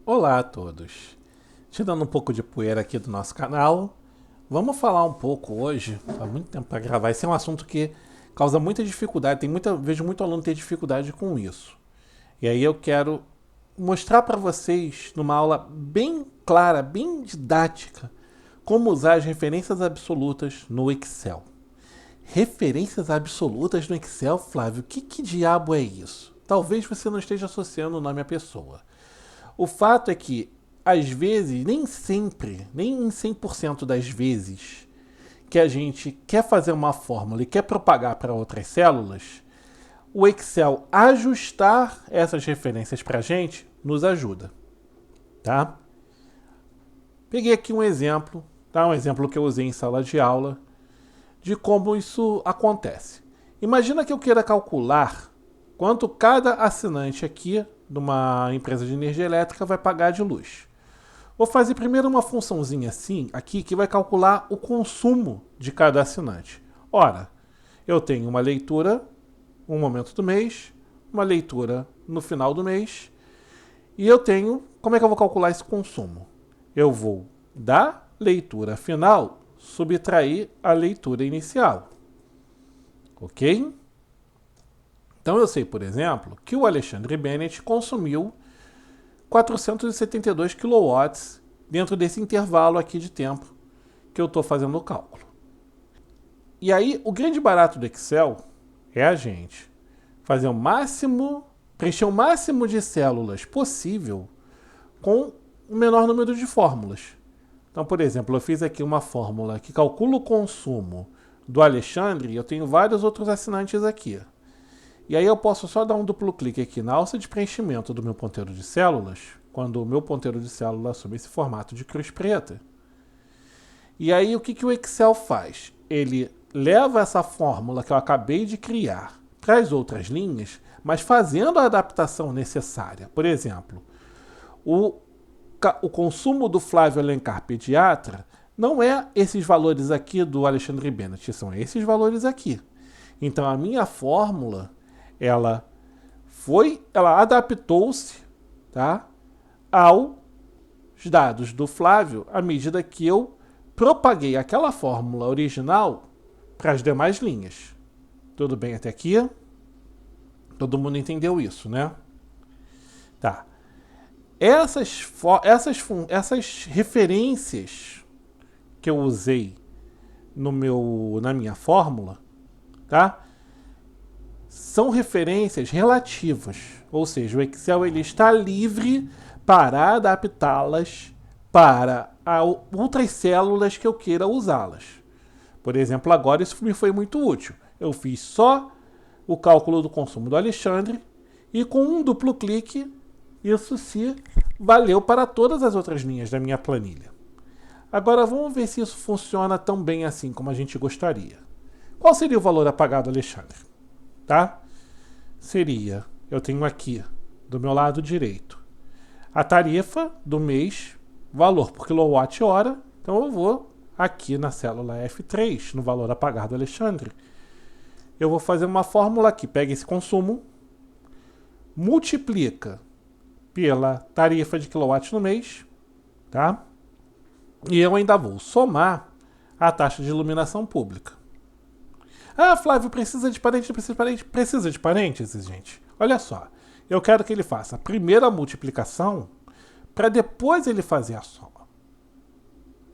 Olá a todos. Tirando um pouco de poeira aqui do nosso canal, vamos falar um pouco hoje, há muito tempo para gravar. Esse é um assunto que causa muita dificuldade, vejo muito aluno ter dificuldade com isso. E aí eu quero mostrar para vocês, numa aula bem clara, bem didática, como usar as referências absolutas no Excel. Referências absolutas no Excel, Flávio? Que diabo é isso? Talvez você não esteja associando o nome à pessoa. O fato é que, às vezes, nem sempre, nem em 100% das vezes que a gente quer fazer uma fórmula e quer propagar para outras células, o Excel ajustar essas referências para a gente nos ajuda, tá? Peguei aqui um exemplo, tá? Um exemplo que eu usei em sala de aula, de como isso acontece. Imagina que eu queira calcular quanto cada assinante aqui de uma empresa de energia elétrica vai pagar de luz. Vou fazer primeiro uma funçãozinha assim, aqui, que vai calcular o consumo de cada assinante. Ora, eu tenho uma leitura um momento do mês, uma leitura no final do mês, e eu tenho, como é que eu vou calcular esse consumo? Eu vou da leitura final subtrair a leitura inicial. Ok? Então eu sei, por exemplo, que o Alexandre Bennett consumiu 472 kW dentro desse intervalo aqui de tempo que eu estou fazendo o cálculo. E aí, o grande barato do Excel é a gente fazer o máximo, preencher o máximo de células possível com o menor número de fórmulas. Então, por exemplo, eu fiz aqui uma fórmula que calcula o consumo do Alexandre e eu tenho vários outros assinantes aqui. E aí eu posso só dar um duplo clique aqui na alça de preenchimento do meu ponteiro de células, quando o meu ponteiro de célula assume esse formato de cruz preta. E aí o que o Excel faz? Ele leva essa fórmula que eu acabei de criar para as outras linhas, mas fazendo a adaptação necessária. Por exemplo, o consumo do Flávio Alencar pediatra não é esses valores aqui do Alexandre Bennett, são esses valores aqui. Então a minha fórmula ela adaptou-se, tá, aos dados do Flávio à medida que eu propaguei aquela fórmula original para as demais linhas. Tudo bem até aqui? Todo mundo entendeu isso, né? Tá. Essas referências que eu usei na minha fórmula, tá? São referências relativas, ou seja, o Excel ele está livre para adaptá-las para outras células que eu queira usá-las. Por exemplo, agora isso me foi muito útil. Eu fiz só o cálculo do consumo do Alexandre e com um duplo clique isso se valeu para todas as outras linhas da minha planilha. Agora vamos ver se isso funciona tão bem assim como a gente gostaria. Qual seria o valor a pagar do Alexandre? Tá? Seria, eu tenho aqui, do meu lado direito, a tarifa do mês, valor por quilowatt-hora. Então eu vou aqui na célula F3, no valor a pagar do Alexandre, eu vou fazer uma fórmula aqui, pega esse consumo, multiplica pela tarifa de quilowatt no mês, tá? E eu ainda vou somar a taxa de iluminação pública. Ah, Flávio, precisa de parênteses, precisa de parênteses, gente. Olha só, eu quero que ele faça primeiro a multiplicação para depois ele fazer a soma.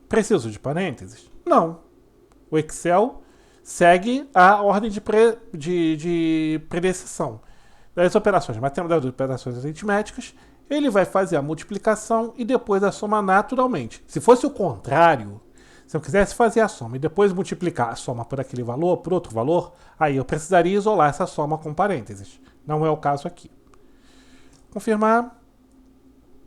Preciso de parênteses? Não. O Excel segue a ordem de predecição das operações matemáticas, das operações aritméticas. Ele vai fazer a multiplicação e depois a soma naturalmente. Se fosse o contrário, se eu quisesse fazer a soma e depois multiplicar a soma por aquele valor, por outro valor, aí eu precisaria isolar essa soma com parênteses. Não é o caso aqui. Confirmar.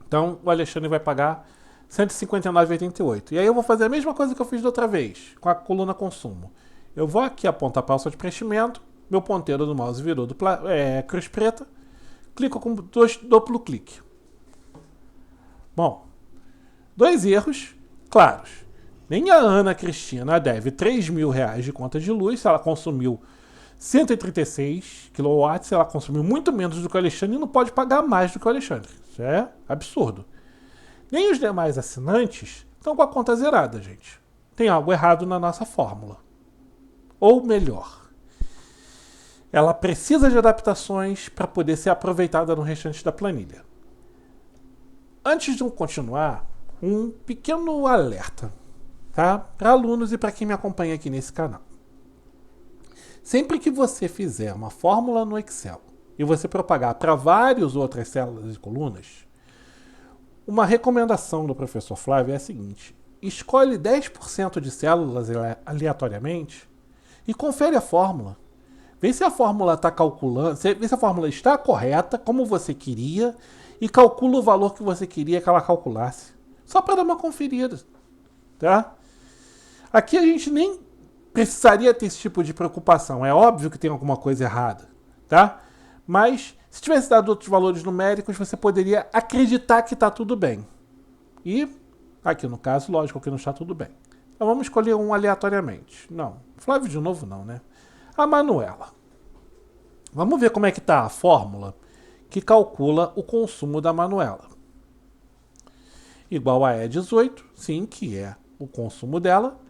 Então, o Alexandre vai pagar R$ 159,88. E aí eu vou fazer a mesma coisa que eu fiz da outra vez, com a coluna consumo. Eu vou aqui apontar para a alça de preenchimento, meu ponteiro do mouse virou cruz preta, clico com duplo clique. Bom, dois erros claros. Nem a Ana Cristina deve R$ 3.000 de conta de luz se ela consumiu 136 kW, ela consumiu muito menos do que o Alexandre e não pode pagar mais do que o Alexandre. Isso é absurdo. Nem os demais assinantes estão com a conta zerada, gente. Tem algo errado na nossa fórmula. Ou melhor, ela precisa de adaptações para poder ser aproveitada no restante da planilha. Antes de continuar, um pequeno alerta, tá? Para alunos e para quem me acompanha aqui nesse canal. Sempre que você fizer uma fórmula no Excel e você propagar para várias outras células e colunas, uma recomendação do professor Flávio é a seguinte: escolhe 10% de células aleatoriamente e confere a fórmula. Vê se a fórmula está calculando, vê se a fórmula está correta, como você queria, e calcula o valor que você queria que ela calculasse. Só para dar uma conferida, tá? Aqui a gente nem precisaria ter esse tipo de preocupação. É óbvio que tem alguma coisa errada, tá? Mas se tivesse dado outros valores numéricos, você poderia acreditar que está tudo bem. E aqui no caso, lógico que não está tudo bem. Então vamos escolher um aleatoriamente. Não, Flávio de novo não, né? A Manuela. Vamos ver como é que está a fórmula que calcula o consumo da Manuela. Igual a E18, sim, que é o consumo dela,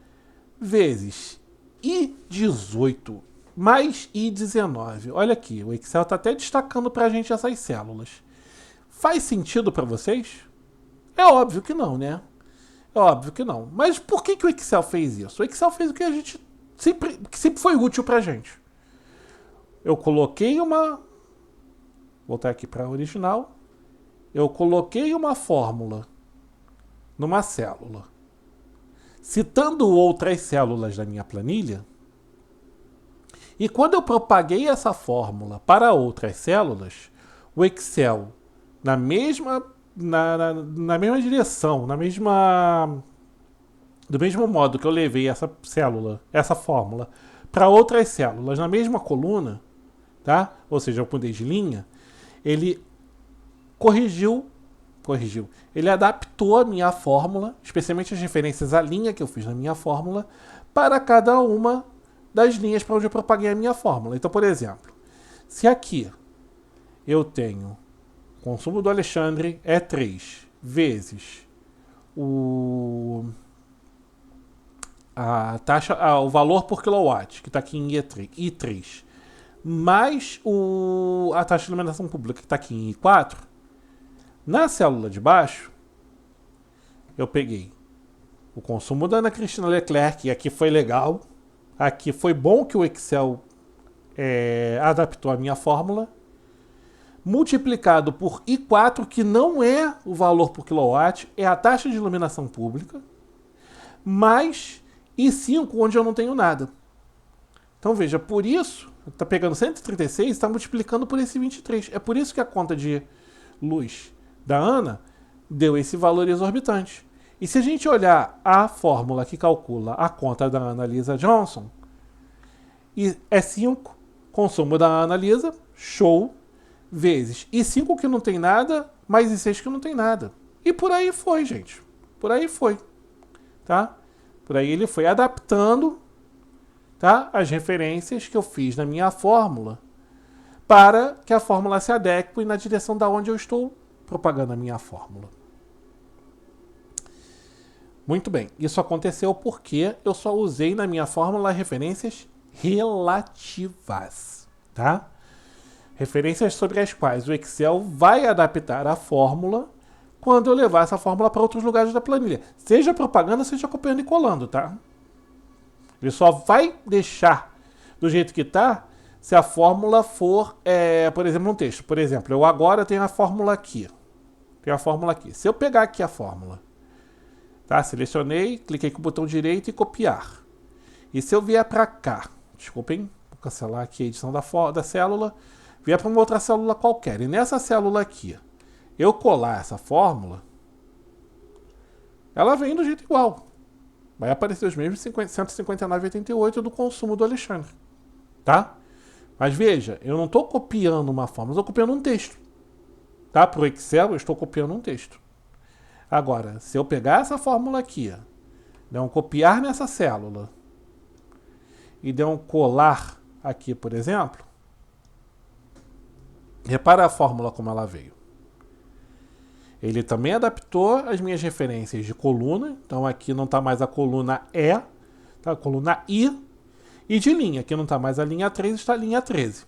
vezes I18 mais I19. Olha aqui, o Excel está até destacando para a gente essas células. Faz sentido para vocês? É óbvio que não, né? É óbvio que não. Mas por que o Excel fez isso? O Excel fez o que a gente que sempre foi útil para a gente. Eu coloquei uma... Vou voltar aqui para a original. Eu coloquei uma fórmula numa célula, citando outras células da minha planilha, e quando eu propaguei essa fórmula para outras células, o Excel, na mesma direção, do mesmo modo que eu levei essa fórmula, para outras células na mesma coluna, tá? Ou seja, eu mudei de linha, ele corrigiu, ele adaptou a minha fórmula, especialmente as referências à linha que eu fiz na minha fórmula, para cada uma das linhas para onde eu propaguei a minha fórmula. Então, por exemplo, se aqui eu tenho o consumo do Alexandre é 3 vezes o valor por quilowatt, que está aqui em I3, mais a taxa de iluminação pública, que está aqui em I4, na célula de baixo, eu peguei o consumo da Ana Cristina Leclerc, e aqui foi legal. Aqui foi bom que o Excel adaptou a minha fórmula, multiplicado por I4, que não é o valor por quilowatt, é a taxa de iluminação pública, mais I5, onde eu não tenho nada. Então veja, por isso, está pegando 136 e está multiplicando por esse 23. É por isso que a conta de luz da Ana deu esse valor exorbitante. E se a gente olhar a fórmula que calcula a conta da Ana Lisa Johnson, é 5, consumo da Ana Lisa, show, vezes I5 que não tem nada, mais I6 que não tem nada. E por aí foi, gente. Por aí foi. Tá? Por aí ele foi adaptando, tá, as referências que eu fiz na minha fórmula para que a fórmula se adeque na direção da onde eu estou propagando a minha fórmula. Muito bem, isso aconteceu porque eu só usei na minha fórmula referências relativas, tá? Referências sobre as quais o Excel vai adaptar a fórmula quando eu levar essa fórmula para outros lugares da planilha. Seja propaganda, seja copiando e colando, tá? Ele só vai deixar do jeito que está se a fórmula for, por exemplo, um texto. Por exemplo, eu agora tenho a fórmula aqui. Se eu pegar aqui a fórmula, tá? Selecionei, cliquei com o botão direito e copiar. E se eu vier para cá, desculpem, vou cancelar aqui a edição da célula, vier para uma outra célula qualquer, e nessa célula aqui, eu colar essa fórmula, ela vem do jeito igual. Vai aparecer os mesmos 159,88 do consumo do Alexandre. Tá? Mas veja, eu não estou copiando uma fórmula, eu estou copiando um texto. Tá? Para o Excel, eu estou copiando um texto. Agora, se eu pegar essa fórmula aqui, der um copiar nessa célula e der um colar aqui, por exemplo, repara a fórmula como ela veio. Ele também adaptou as minhas referências de coluna. Então aqui não está mais a coluna E, tá a coluna I. E de linha, aqui não está mais a linha 3, está a linha 13.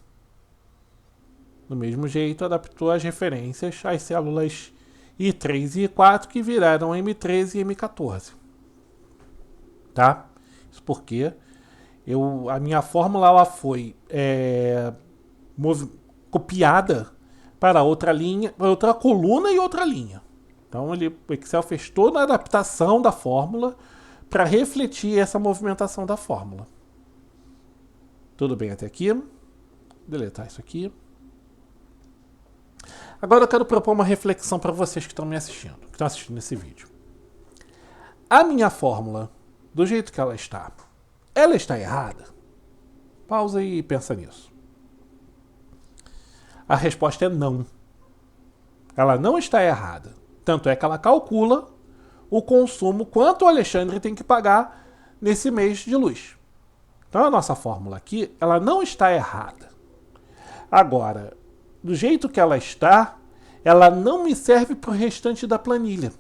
Do mesmo jeito, adaptou as referências às células I3 e I4 que viraram M13 e M14. Tá? Isso porque a minha fórmula ela foi copiada para outra linha, para outra coluna e outra linha. Então o Excel fez toda a adaptação da fórmula para refletir essa movimentação da fórmula. Tudo bem até aqui? Vou deletar isso aqui. Agora eu quero propor uma reflexão para vocês que estão me assistindo, que estão assistindo esse vídeo. A minha fórmula, do jeito que ela está errada? Pausa e pensa nisso. A resposta é não. Ela não está errada. Tanto é que ela calcula o consumo, quanto o Alexandre tem que pagar nesse mês de luz. Então a nossa fórmula aqui, ela não está errada. Agora, do jeito que ela está, ela não me serve para o restante da planilha.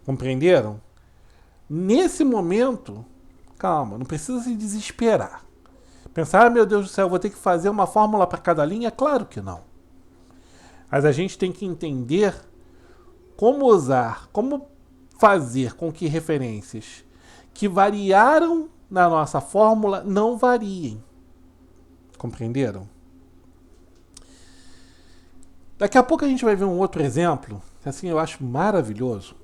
Compreenderam? Nesse momento, calma, não precisa se desesperar. Pensar, meu Deus do céu, vou ter que fazer uma fórmula para cada linha? Claro que não. Mas a gente tem que entender como usar, como fazer com que referências que variaram na nossa fórmula não variem. Compreenderam? Daqui a pouco a gente vai ver um outro exemplo, que assim eu acho maravilhoso,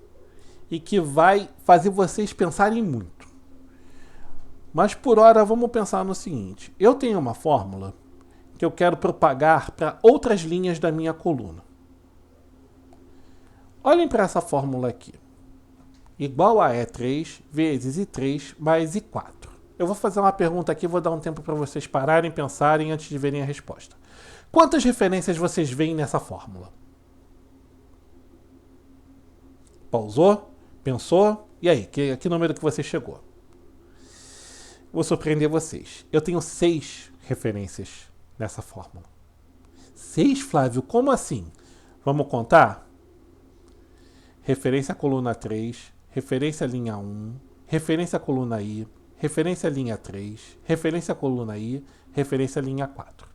e que vai fazer vocês pensarem muito. Mas por hora vamos pensar no seguinte. Eu tenho uma fórmula que eu quero propagar para outras linhas da minha coluna. Olhem para essa fórmula aqui. Igual a E3 vezes I3 mais I4. Eu vou fazer uma pergunta aqui, vou dar um tempo para vocês pararem, pensarem antes de verem a resposta. Quantas referências vocês veem nessa fórmula? Pausou? Pensou? E aí, que número que você chegou? Vou surpreender vocês. Eu tenho 6 referências nessa fórmula. 6, Flávio? Como assim? Vamos contar? Referência à coluna 3, referência à linha 1, referência à coluna I, referência à linha 3, referência à coluna I, referência à linha 4.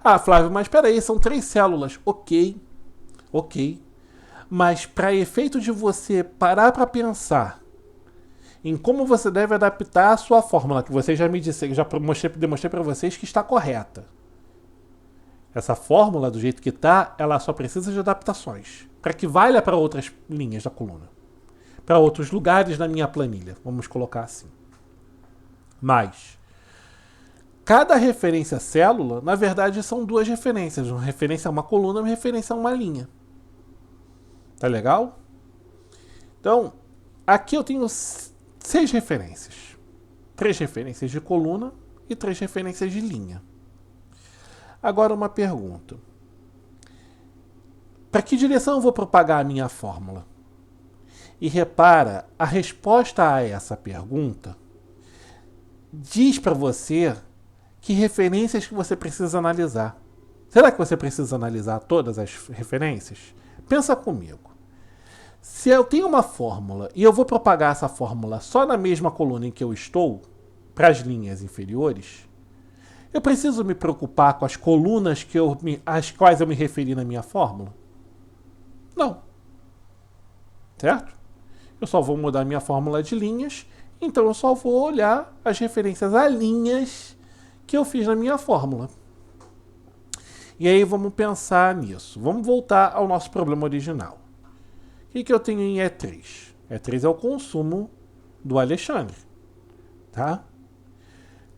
Ah, Flávio, mas espera aí, são 3 células. Ok. Mas para efeito de você parar para pensar em como você deve adaptar a sua fórmula, que você já me disse, já demonstrei para vocês que está correta. Essa fórmula, do jeito que está, ela só precisa de adaptações, para que valha para outras linhas da coluna, para outros lugares na minha planilha, vamos colocar assim. Mas cada referência célula, na verdade, são 2 referências, uma referência a uma coluna e uma referência a uma linha. Tá legal? Então, aqui eu tenho 6 referências. 3 referências de coluna e 3 referências de linha. Agora uma pergunta. Para que direção eu vou propagar a minha fórmula? E repara, a resposta a essa pergunta diz para você que referências que você precisa analisar. Será que você precisa analisar todas as referências? Pensa comigo. Se eu tenho uma fórmula e eu vou propagar essa fórmula só na mesma coluna em que eu estou, para as linhas inferiores, eu preciso me preocupar com as colunas às quais eu me referi na minha fórmula? Não. Certo? Eu só vou mudar minha fórmula de linhas, então eu só vou olhar as referências a linhas que eu fiz na minha fórmula. E aí vamos pensar nisso. Vamos voltar ao nosso problema original. O que eu tenho em E3? E3 é o consumo do Alexandre. Tá?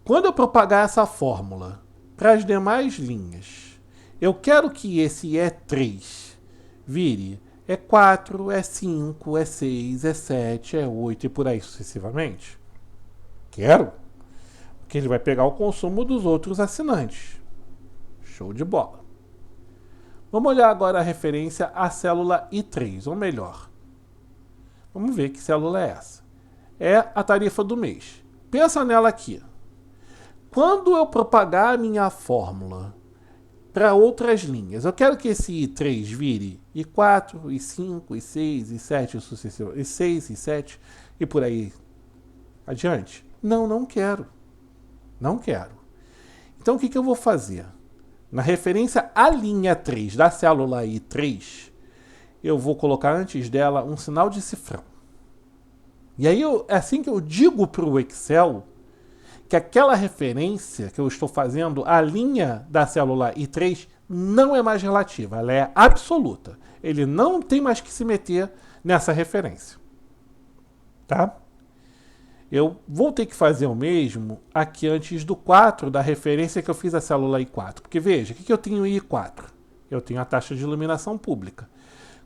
Quando eu propagar essa fórmula para as demais linhas, eu quero que esse E3 vire E4, E5, E6, E7, E8 e por aí sucessivamente. Quero. Porque ele vai pegar o consumo dos outros assinantes. Show de bola. Vamos olhar agora a referência à célula I3, ou melhor. Vamos ver que célula é essa. É a tarifa do mês. Pensa nela aqui. Quando eu propagar a minha fórmula para outras linhas. Eu quero que esse I3 vire I4, I5, I6, I7, I6, I7 e por aí adiante. Não, não quero. Não quero. Então o que eu vou fazer? Na referência à linha 3 da célula I3, eu vou colocar antes dela um sinal de cifrão. E aí, é assim que eu digo para o Excel que aquela referência que eu estou fazendo, a linha da célula I3, não é mais relativa, ela é absoluta. Ele não tem mais que se meter nessa referência. Tá? Eu vou ter que fazer o mesmo aqui antes do 4, da referência que eu fiz a célula I4. Porque veja, o que eu tenho em I4? Eu tenho a taxa de iluminação pública.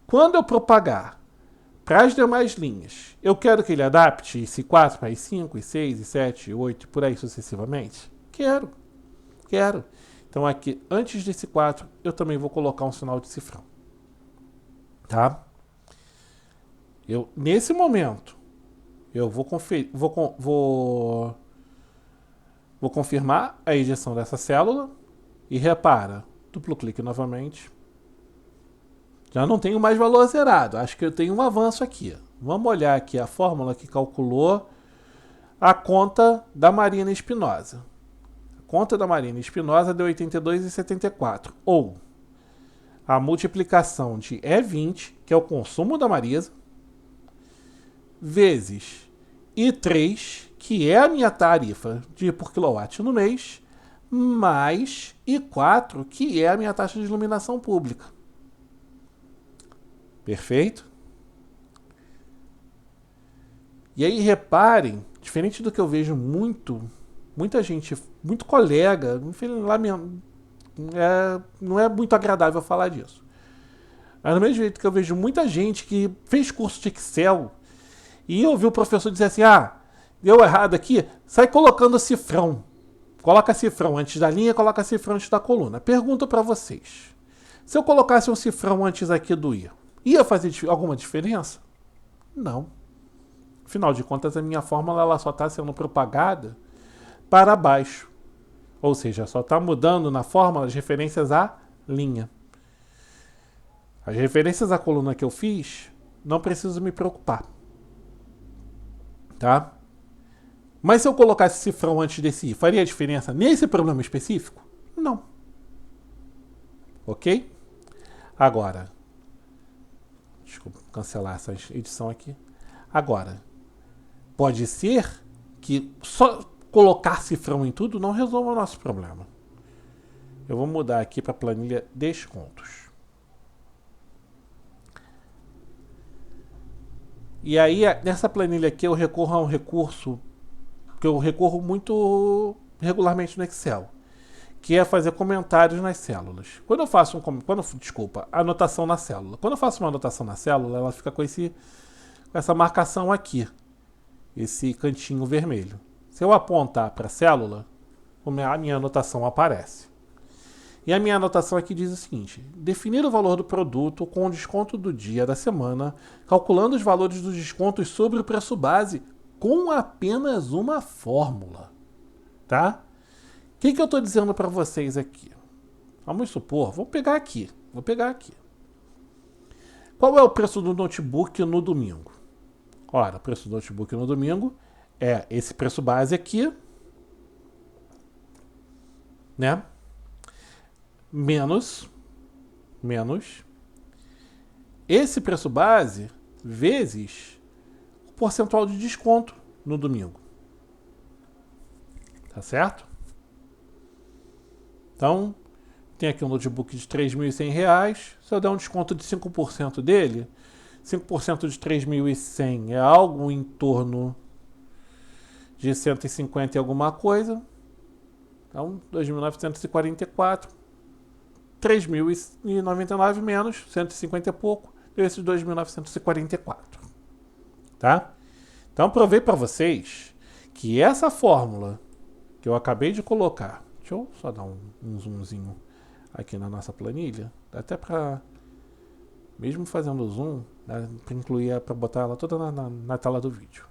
Quando eu propagar para as demais linhas, eu quero que ele adapte esse 4 para I5, I6, I7, I8, por aí sucessivamente? Quero. Então aqui, antes desse 4, eu também vou colocar um sinal de cifrão. Tá? Nesse momento, eu vou confirmar a injeção dessa célula e repara, duplo clique novamente. Já não tenho mais valor zerado, acho que eu tenho um avanço aqui. Vamos olhar aqui a fórmula que calculou a conta da Marina Espinosa. A conta da Marina Espinosa deu 82,74. Ou a multiplicação de E20, que é o consumo da Marisa, vezes I3, que é a minha tarifa por quilowatt no mês, mais I4, que é a minha taxa de iluminação pública. Perfeito? E aí reparem, diferente do que eu vejo muita gente, muito colega, não é muito agradável falar disso. Mas do mesmo jeito que eu vejo muita gente que fez curso de Excel e ouviu o professor dizer assim, deu errado aqui, sai colocando cifrão. Coloca cifrão antes da linha, coloca cifrão antes da coluna. Pergunto para vocês, se eu colocasse um cifrão antes aqui do I, ia fazer alguma diferença? Não. Afinal de contas, a minha fórmula ela só está sendo propagada para baixo. Ou seja, só está mudando na fórmula as referências à linha. As referências à coluna que eu fiz, não preciso me preocupar. Tá? Mas se eu colocasse cifrão antes desse I, faria diferença nesse problema específico? Não. Ok? Agora, desculpa, cancelar essa edição aqui. Agora, pode ser que só colocar cifrão em tudo não resolva o nosso problema. Eu vou mudar aqui para a planilha descontos. E aí, nessa planilha aqui, eu recorro a um recurso que eu recorro muito regularmente no Excel, que é fazer comentários nas células. Quando eu faço anotação na célula. Quando eu faço uma anotação na célula, ela fica com essa marcação aqui, esse cantinho vermelho. Se eu apontar para a célula, a minha anotação aparece. E a minha anotação aqui diz o seguinte: definir o valor do produto com o desconto do dia da semana, calculando os valores dos descontos sobre o preço base com apenas uma fórmula. Tá? O que eu estou dizendo para vocês aqui? Vamos supor, vou pegar aqui. Qual é o preço do notebook no domingo? Ora, o preço do notebook no domingo é esse preço base aqui, né? Menos esse preço base vezes o percentual de desconto no domingo. Tá certo? Então, tem aqui um notebook de R$ 3.100. Se eu der um desconto de 5% dele, 5% de 3.100 é algo em torno de 150 e alguma coisa. Então, 2.944. 3.099 menos 150 e pouco, deu esses 2.944. Tá? Então, provei para vocês que essa fórmula que eu acabei de colocar, deixa eu só dar um zoomzinho aqui na nossa planilha, dá até para, mesmo fazendo zoom, para incluir, para botar ela toda na tela do vídeo.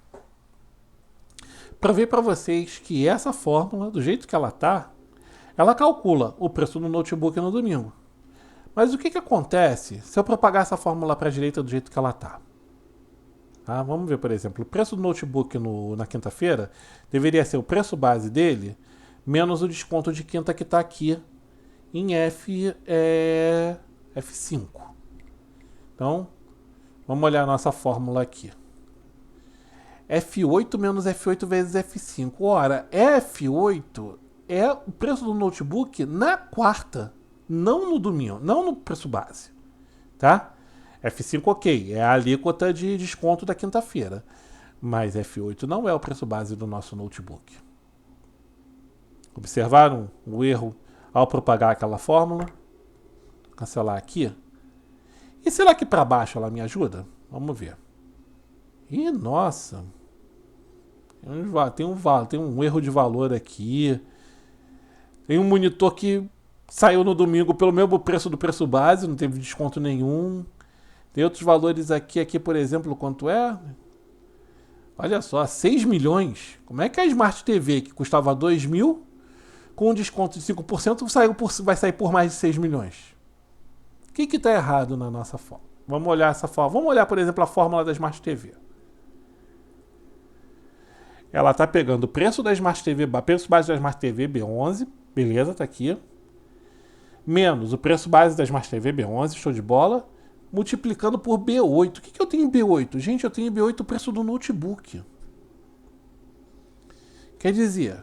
Provei para vocês que essa fórmula, do jeito que ela tá, ela calcula o preço do notebook no domingo. Mas o que acontece se eu propagar essa fórmula para a direita do jeito que ela está? Tá? Vamos ver, por exemplo, o preço do notebook na quinta-feira deveria ser o preço base dele menos o desconto de quinta que está aqui em F5. Então, vamos olhar a nossa fórmula aqui. F8 menos F8 vezes F5. Ora, F8 é o preço do notebook na quarta, não no domingo, não no preço base. Tá? F5, ok, é a alíquota de desconto da quinta-feira. Mas F8 não é o preço base do nosso notebook. Observaram o erro ao propagar aquela fórmula? Cancelar aqui. E será que para baixo ela me ajuda? Vamos ver. Ih, nossa. Tem um erro de valor aqui. Tem um monitor que saiu no domingo pelo mesmo preço do preço base, não teve desconto nenhum. Tem outros valores aqui, por exemplo, quanto é? Olha só, 6 milhões. Como é que a Smart TV, que custava 2 mil, com um desconto de 5%, vai sair por mais de 6 milhões? O que está errado na nossa fórmula? Vamos olhar essa fórmula. Vamos olhar, por exemplo, a fórmula da Smart TV. Ela está pegando o preço da Smart TV, preço base da Smart TV B11, beleza, tá aqui. Menos o preço base da Smart TV B11, show de bola. Multiplicando por B8. O que eu tenho em B8? Gente, eu tenho em B8 o preço do notebook. Quer dizer,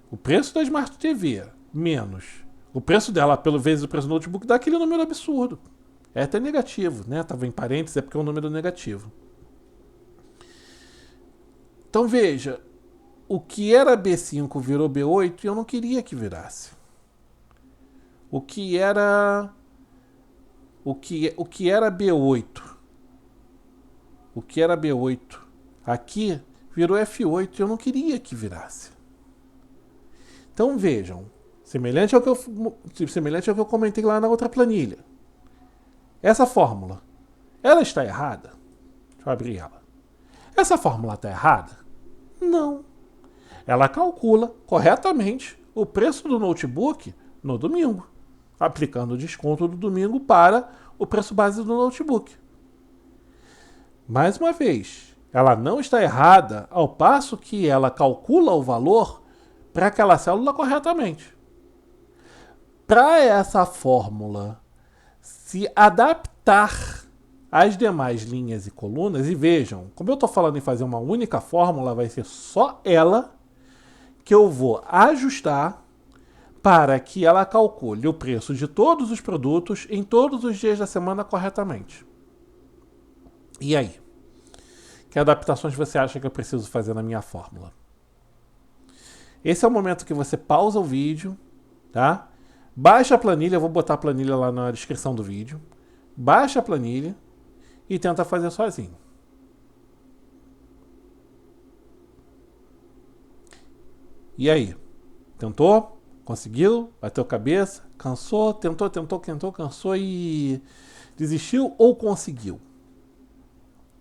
o preço da Smart TV menos o preço dela vezes o preço do notebook dá aquele número absurdo. É até negativo, né? Tava em parênteses, é porque é um número negativo. Então veja, o que era B5 virou B8 e eu não queria que virasse. O que era B8? O que era B8 aqui virou F8 e eu não queria que virasse. Então vejam, semelhante ao que eu comentei lá na outra planilha. Essa fórmula, ela está errada? Deixa eu abrir ela. Essa fórmula está errada? Não. Ela calcula corretamente o preço do notebook no domingo, aplicando o desconto do domingo para o preço base do notebook. Mais uma vez, ela não está errada ao passo que ela calcula o valor para aquela célula corretamente. Para essa fórmula se adaptar às demais linhas e colunas, e vejam, como eu estou falando em fazer uma única fórmula, vai ser só ela que eu vou ajustar para que ela calcule o preço de todos os produtos em todos os dias da semana corretamente. E aí? Que adaptações você acha que eu preciso fazer na minha fórmula? Esse é o momento que você pausa o vídeo, tá? Baixa a planilha, eu vou botar a planilha lá na descrição do vídeo. Baixa a planilha e tenta fazer sozinho. E aí? Tentou? Conseguiu? Bateu cabeça? Cansou? Tentou, cansou e desistiu ou conseguiu?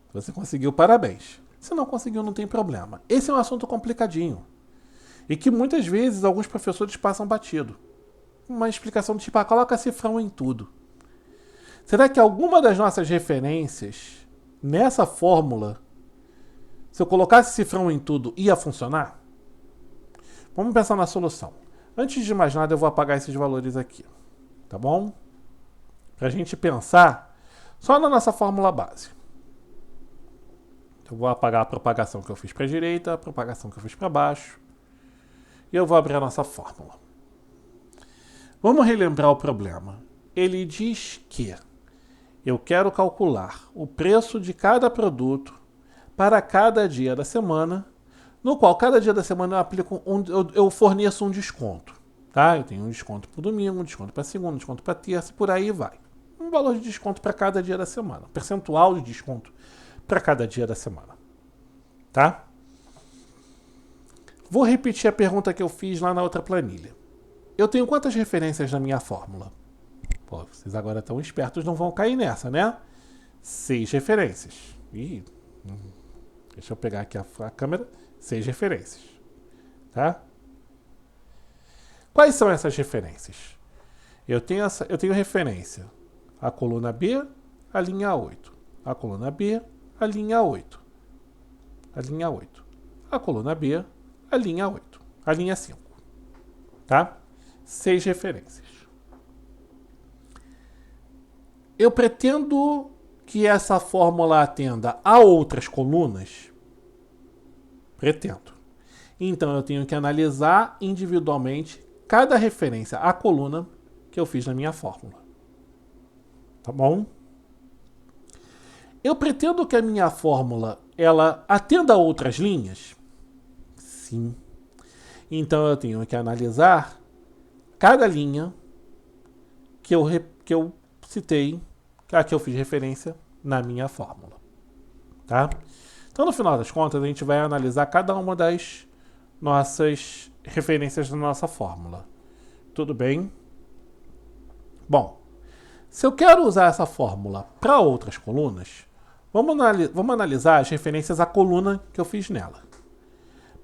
Se você conseguiu, parabéns. Se não conseguiu, não tem problema. Esse é um assunto complicadinho. E que muitas vezes alguns professores passam batido. Uma explicação do tipo, coloca cifrão em tudo. Será que alguma das nossas referências nessa fórmula, se eu colocasse cifrão em tudo, ia funcionar? Vamos pensar na solução. Antes de mais nada, eu vou apagar esses valores aqui. Tá bom? Para a gente pensar só na nossa fórmula base. Eu vou apagar a propagação que eu fiz para a direita, a propagação que eu fiz para baixo. E eu vou abrir a nossa fórmula. Vamos relembrar o problema. Ele diz que eu quero calcular o preço de cada produto para cada dia da semana, no qual cada dia da semana eu forneço um desconto. Tá? Eu tenho um desconto para o domingo, um desconto para segunda, um desconto para terça, e por aí vai. Um valor de desconto para cada dia da semana. Um percentual de desconto para cada dia da semana. Tá? Vou repetir a pergunta que eu fiz lá na outra planilha. Eu tenho quantas referências na minha fórmula? Pô, vocês agora tão espertos, não vão cair nessa, né? 6 referências. Deixa eu pegar aqui a câmera. 6 referências. Tá? Quais são essas referências? Eu tenho referência a coluna B, a linha 8. A coluna B, a linha 8. A linha 8. A coluna B, a linha 8. A linha 5. Tá? 6 referências. Eu pretendo que essa fórmula atenda a outras colunas? Pretendo. Então eu tenho que analisar individualmente cada referência à coluna que eu fiz na minha fórmula. Tá bom? Eu pretendo que a minha fórmula ela atenda a outras linhas? Sim. Então eu tenho que analisar cada linha que eu citei, a que eu fiz referência na minha fórmula. Tá? Então, no final das contas, a gente vai analisar cada uma das nossas referências da nossa fórmula. Tudo bem? Bom, se eu quero usar essa fórmula para outras colunas, vamos analisar as referências à coluna que eu fiz nela.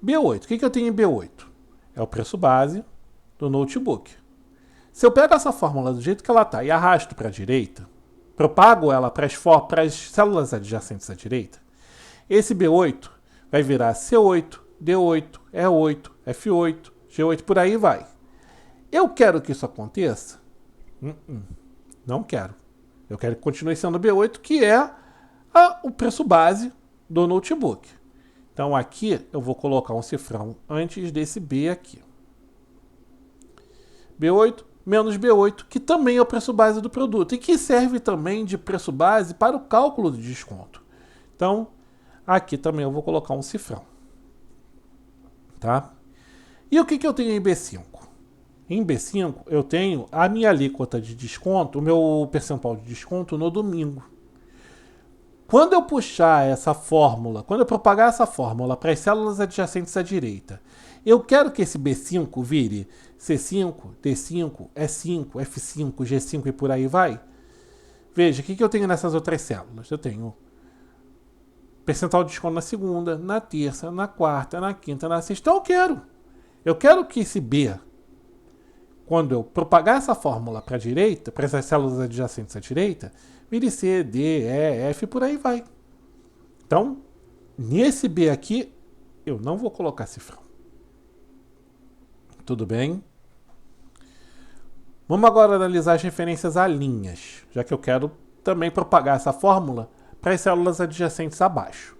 B8, o que eu tenho em B8? É o preço base do notebook. Se eu pego essa fórmula do jeito que ela está e arrasto para a direita, propago ela para as células adjacentes à direita, esse B8 vai virar C8, D8, E8, F8, G8, por aí vai. Eu quero que isso aconteça? Não quero. Eu quero que continue sendo B8, que é o preço base do notebook. Então aqui eu vou colocar um cifrão antes desse B aqui. B8 menos B8, que também é o preço base do produto e que serve também de preço base para o cálculo de desconto. Então, aqui também eu vou colocar um cifrão. Tá? E o que eu tenho em B5? Em B5 eu tenho a minha alíquota de desconto, o meu percentual de desconto no domingo. Quando eu puxar essa fórmula, quando eu propagar essa fórmula para as células adjacentes à direita, eu quero que esse B5 vire C5, D5, E5, F5, G5 e por aí vai. Veja, o que eu tenho nessas outras células? Eu tenho percentual de desconto na segunda, na terça, na quarta, na quinta, na sexta. Então eu quero que esse B, quando eu propagar essa fórmula para a direita, para essas células adjacentes à direita, vire C, D, E, F, por aí vai. Então, nesse B aqui, eu não vou colocar cifrão. Tudo bem? Vamos agora analisar as referências a linhas, já que eu quero também propagar essa fórmula para as células adjacentes abaixo.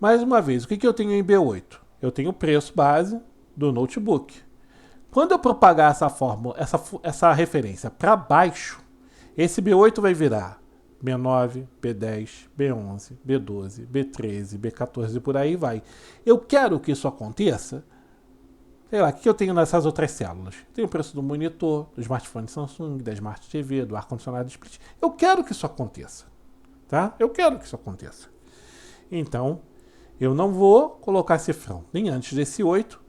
Mais uma vez, o que eu tenho em B8? Eu tenho o preço base do notebook. Quando eu propagar essa fórmula, essa referência para baixo, esse B8 vai virar B9, B10, B11, B12, B13, B14 e por aí vai. Eu quero que isso aconteça. Sei lá, o que eu tenho nessas outras células? Tenho o preço do monitor, do smartphone Samsung, da Smart TV, do ar-condicionado split. Eu quero que isso aconteça. Tá? Eu quero que isso aconteça. Então, eu não vou colocar cifrão nem antes desse 8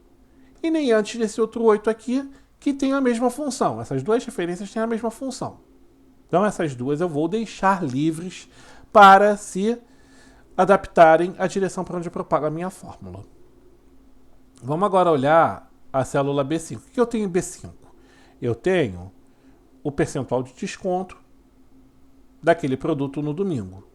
e nem antes desse outro 8 aqui, que tem a mesma função. Essas duas referências têm a mesma função. Então, essas duas eu vou deixar livres para se adaptarem à direção para onde eu propago a minha fórmula. Vamos agora olhar a célula B5. O que eu tenho em B5? Eu tenho o percentual de desconto daquele produto no domingo.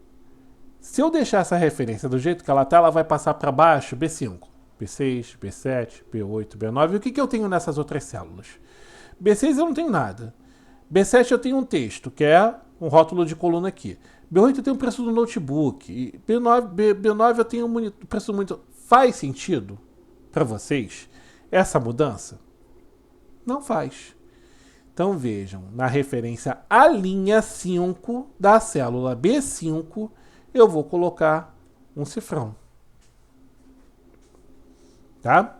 Se eu deixar essa referência do jeito que ela está, ela vai passar para baixo B5, B6, B7, B8, B9. E o que eu tenho nessas outras células? B6 eu não tenho nada. B7 eu tenho um texto, que é um rótulo de coluna aqui. B8 eu tenho o preço do notebook. E B9 eu tenho o preço do monitor. Faz sentido para vocês essa mudança? Não faz. Então vejam, na referência à linha 5 da célula B5, eu vou colocar um cifrão. Tá?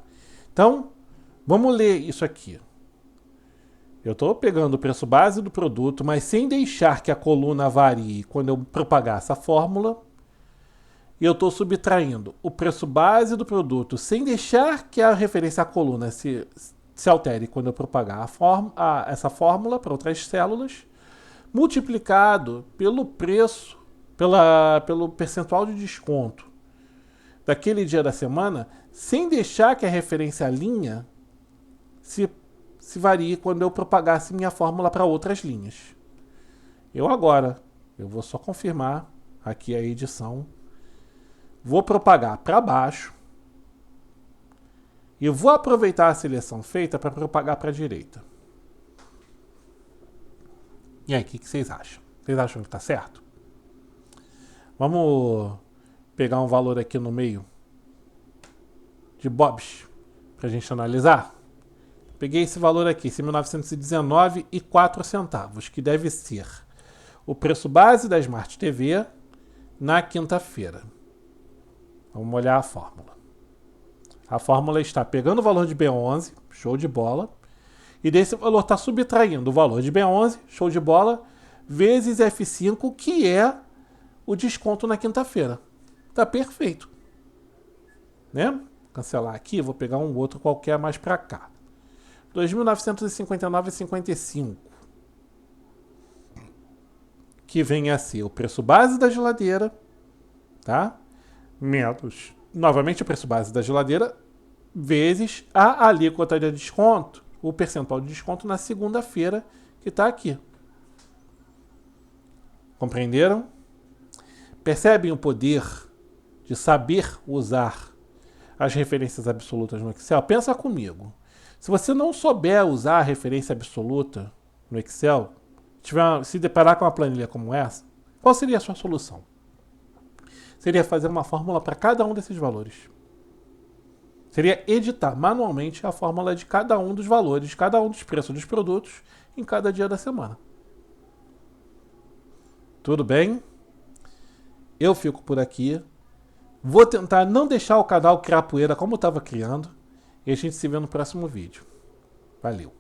Então, vamos ler isso aqui. Eu estou pegando o preço base do produto, mas sem deixar que a coluna varie quando eu propagar essa fórmula. E eu estou subtraindo o preço base do produto sem deixar que a referência à coluna se altere quando eu propagar essa fórmula para outras células, multiplicado pelo preço, pelo percentual de desconto daquele dia da semana, sem deixar que a referência à linha se varie quando eu propagasse minha fórmula para outras linhas. Eu vou só confirmar aqui a edição. Vou propagar para baixo. E vou aproveitar a seleção feita para propagar para a direita. E aí, o que vocês acham? Vocês acham que está certo? Vamos pegar um valor aqui no meio de bobs para a gente analisar. Peguei esse valor aqui, esse 1919,04, que deve ser o preço base da Smart TV na quinta-feira. Vamos olhar a fórmula. A fórmula está pegando o valor de B11, show de bola, e desse valor está subtraindo o valor de B11, show de bola, vezes F5, que é o desconto na quinta-feira. Tá perfeito. Né? Cancelar aqui, vou pegar um outro qualquer mais para cá. 2.959,55. Que vem a ser o preço base da geladeira, tá? Menos, novamente, o preço base da geladeira, vezes a alíquota de desconto, o percentual de desconto na segunda-feira, que está aqui. Compreenderam? Percebem o poder de saber usar as referências absolutas no Excel? Pensa comigo. Se você não souber usar a referência absoluta no Excel, se deparar com uma planilha como essa, qual seria a sua solução? Seria fazer uma fórmula para cada um desses valores. Seria editar manualmente a fórmula de cada um dos valores, cada um dos preços dos produtos em cada dia da semana. Tudo bem? Eu fico por aqui. Vou tentar não deixar o canal criar poeira como eu estava criando. E a gente se vê no próximo vídeo. Valeu!